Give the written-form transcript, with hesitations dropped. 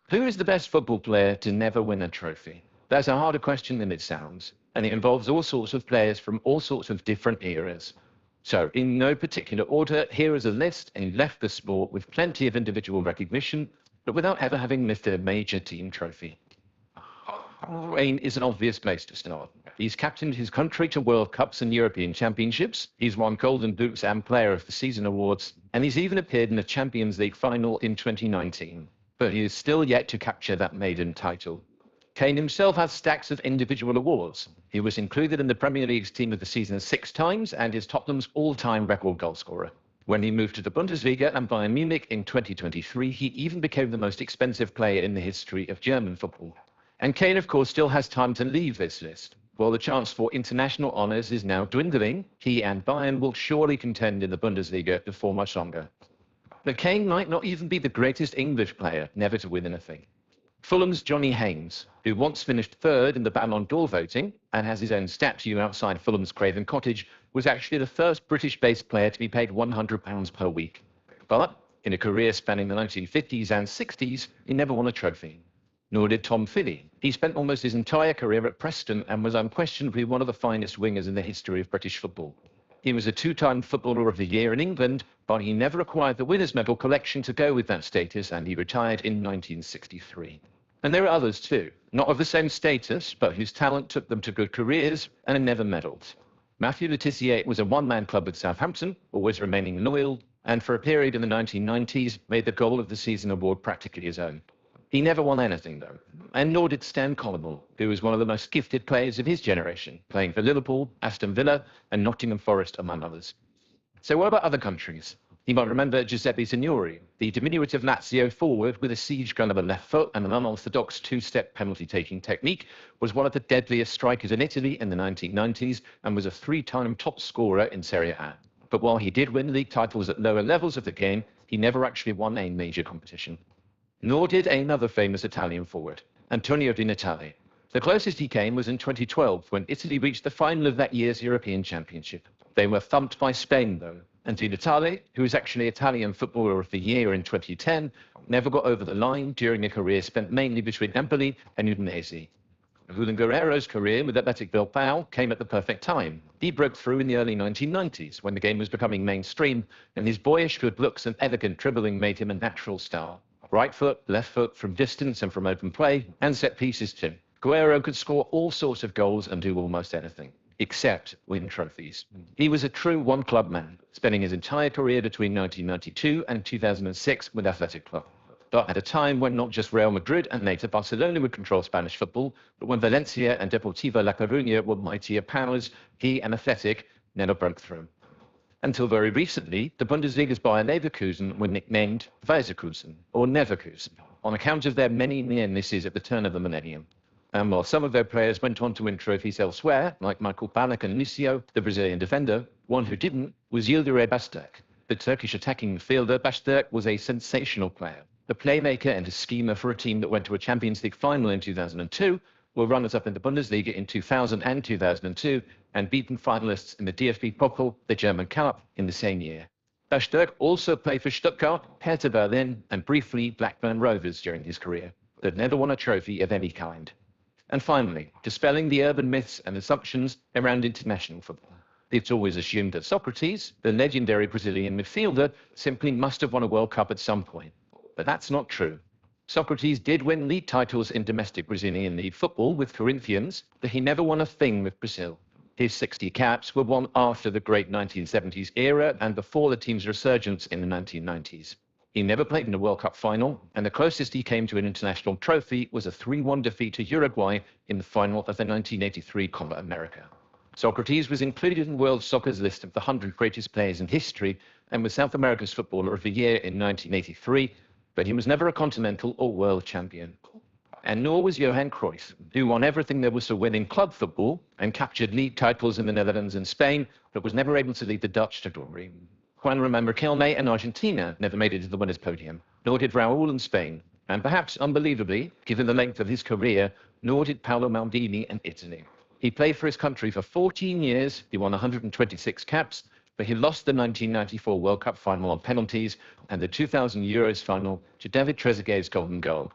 Who is the best football player to never win a trophy? That's a harder question than it sounds, and it involves all sorts of players from all sorts of different eras. So, in no particular order, here is a list, and he left the sport with plenty of individual recognition, but without ever having lifted a major team trophy. Wayne is an obvious place to start. He's captained his country to World Cups and European Championships. He's won Golden Boots and Player of the Season awards, and he's even appeared in the Champions League final in 2019. But he is still yet to capture that maiden title. Kane himself has stacks of individual awards. He was included in the Premier League's Team of the Season 6 times and is Tottenham's all-time record goalscorer. When he moved to the Bundesliga and Bayern Munich in 2023, he even became the most expensive player in the history of German football. And Kane, of course, still has time to leave this list. While the chance for international honours is now dwindling, he and Bayern will surely contend in the Bundesliga before much longer. But Kane might not even be the greatest English player never to win anything. Fulham's Johnny Haynes, who once finished third in the Ballon d'Or voting and has his own statue outside Fulham's Craven Cottage, was actually the first British-based player to be paid £100 per week. But in a career spanning the 1950s and 60s, he never won a trophy. Nor did Tom Finney. He spent almost his entire career at Preston and was unquestionably one of the finest wingers in the history of British football. He was a two-time Footballer of the Year in England, but he never acquired the Winners' Medal collection to go with that status, and he retired in 1963. And there are others too, not of the same status, but whose talent took them to good careers and are never medalled. Matthew Le Tissier was a one-man club at Southampton, always remaining loyal, and for a period in the 1990s made the Goal of the Season award practically his own. He never won anything, though, and nor did Stan Collymore, who was one of the most gifted players of his generation, playing for Liverpool, Aston Villa, and Nottingham Forest, among others. So what about other countries? You might remember Giuseppe Signori, the diminutive Lazio forward with a siege gun of a left foot and an unorthodox two-step penalty-taking technique, was one of the deadliest strikers in Italy in the 1990s and was a three-time top scorer in Serie A. But while he did win league titles at lower levels of the game, he never actually won a major competition. Nor did another famous Italian forward, Antonio Di Natale. The closest he came was in 2012, when Italy reached the final of that year's European Championship. They were thumped by Spain, though, and Di Natale, who was actually Italian Footballer of the Year in 2010, never got over the line during a career spent mainly between Empoli and Udinese. Julen Guerrero's career with Athletic Bilbao came at the perfect time. He broke through in the early 1990s, when the game was becoming mainstream, and his boyish good looks and elegant dribbling made him a natural star. Right foot, left foot, from distance and from open play, and set pieces too. Guerrero could score all sorts of goals and do almost anything, except win trophies. He was a true one-club man, spending his entire career between 1992 and 2006 with Athletic Club. But at a time when not just Real Madrid and later Barcelona would control Spanish football, but when Valencia and Deportivo La Coruña were mightier powers, he and Athletic never broke through. Until very recently, the Bundesliga's Bayer Leverkusen were nicknamed Weisekusen, or Neverkusen, on account of their many near misses at the turn of the millennium. And while some of their players went on to win trophies elsewhere, like Michael Ballack and Lucio, the Brazilian defender, one who didn't was Yildiray Bastök. The Turkish attacking midfielder, Bastök was a sensational player, a playmaker and a schemer for a team that went to a Champions League final in 2002, were runners-up in the Bundesliga in 2000 and 2002, and beaten finalists in the DFB Pokal, the German Cup, in the same year. Bastök also played for Stuttgart, Hertha Berlin, and briefly Blackburn Rovers during his career, but never won a trophy of any kind. And finally, dispelling the urban myths and assumptions around international football. It's always assumed that Socrates, the legendary Brazilian midfielder, simply must have won a World Cup at some point. But that's not true. Socrates did win league titles in domestic Brazilian league football with Corinthians, but he never won a thing with Brazil. His 60 caps were won after the great 1970s era and before the team's resurgence in the 1990s. He never played in a World Cup final, and the closest he came to an international trophy was a 3-1 defeat to Uruguay in the final of the 1983 Copa America. Socrates was included in World Soccer's list of the 100 greatest players in history and was South America's Footballer of the Year in 1983, but he was never a continental or world champion. And nor was Johan Cruyff, who won everything there was to win in club football and captured league titles in the Netherlands and Spain, but was never able to lead the Dutch to glory. Juan Ramon Riquelme and Argentina never made it to the winners' podium, nor did Raúl in Spain. And perhaps unbelievably, given the length of his career, nor did Paolo Maldini in Italy. He played for his country for 14 years, he won 126 caps, but he lost the 1994 World Cup final on penalties and the 2000 Euros final to David Trezeguet's golden goal.